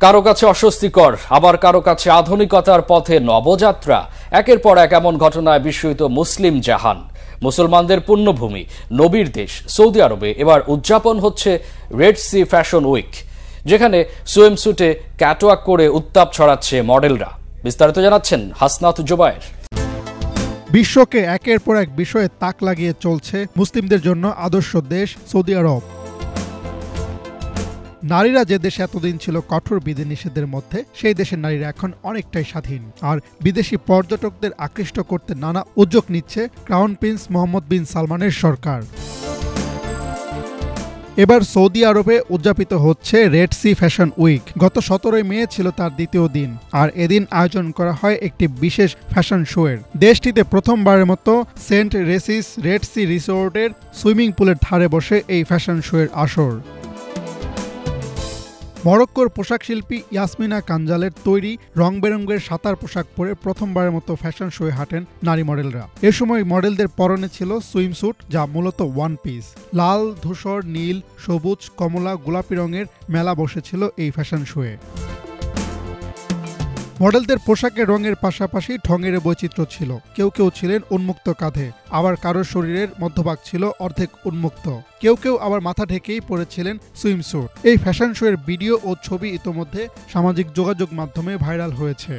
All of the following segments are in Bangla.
কারো কাছে অস্বস্তিকর, আবার কারো কাছে আধুনিকতার পথে নবযাত্রা। একের পর এক এমন ঘটনায় বিস্মিত মুসলিম জাহান। মুসলমানদের পুণ্যভূমি, নবীর দেশ সৌদি আরবে এবার উদযাপন হচ্ছে রেড সি ফ্যাশন উইক, যেখানে সুইমস্যুটে ক্যাটওয়াক করে উত্তাপ ছড়াচ্ছে মডেলরা। বিস্তারিত জানাচ্ছেন হাসনাত জুবায়ের। বিশ্বকে একের পর এক বিষয়ে তাক লাগিয়ে চলছে মুসলিমদের জন্য আদর্শ দেশ সৌদি আরব। নারীরা যে দেশে এতদিন ছিল কঠোর বিধিনিষেধের মধ্যে, সেই দেশের নারীরা এখন অনেকটাই স্বাধীন। আর বিদেশি পর্যটকদের আকৃষ্ট করতে নানা উদ্যোগ নিচ্ছে ক্রাউন প্রিন্স মোহাম্মদ বিন সালমানের সরকার। এবার সৌদি আরবে উদযাপিত হচ্ছে রেড সি ফ্যাশন উইক। গত 17 মে ছিল তার দ্বিতীয় দিন, আর এদিন আয়োজন করা হয় একটি বিশেষ ফ্যাশন শোয়ের। দেশটিতে প্রথমবারের মতো সেন্ট রেসিস রেড সি রিসোর্টের সুইমিং পুলের ধারে বসে এই ফ্যাশন শোয়ের আসর। মরক্কোর পোশাক শিল্পী ইয়াসমিনা কাঞ্জালের তৈরি রং বেরঙের সাঁতার পোশাক পরে প্রথমবারের মতো ফ্যাশন শোয়ে হাঁটেন নারী মডেলরা। এ সময় মডেলদের পরনে ছিল সুইমস্যুট, যা মূলত ওয়ান পিস। লাল, ধূসর, নীল, সবুজ, কমলা, গোলাপি রঙের মেলা বসেছিল এই ফ্যাশন শোয়ে। মডেলদের পোশাকের রঙের পাশাপাশি ঢঙের বৈচিত্র্য ছিল। কেউ কেউ ছিলেন উন্মুক্ত কাঁধে, আবার কারোর শরীরের মধ্যভাগ ছিল অর্ধেক উন্মুক্ত। কেউ কেউ আবার মাথা ঢেকেই পরেছিলেন সুইমস্যুট। এই ফ্যাশন শোয়ের ভিডিও ও ছবি ইতোমধ্যে সামাজিক যোগাযোগ মাধ্যমে ভাইরাল হয়েছে।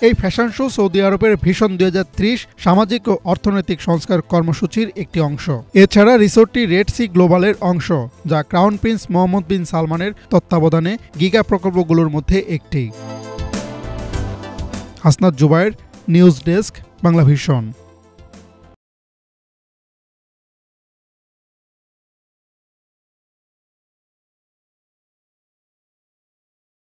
এই ফ্যাশন শো সৌদি আরবের ভিশন 2030 সামাজিক ও অর্থনৈতিক সংস্কার কর্মসূচির একটি অংশ। এছাড়া রিসোর্টটি রেড সি গ্লোবালের অংশ, যা ক্রাউন প্রিন্স মোহাম্মদ বিন সালমানের তত্ত্বাবধানে গিগা প্রকল্পগুলোর মধ্যে একটি। Hasnat Zubair, news desk, Bangla vision.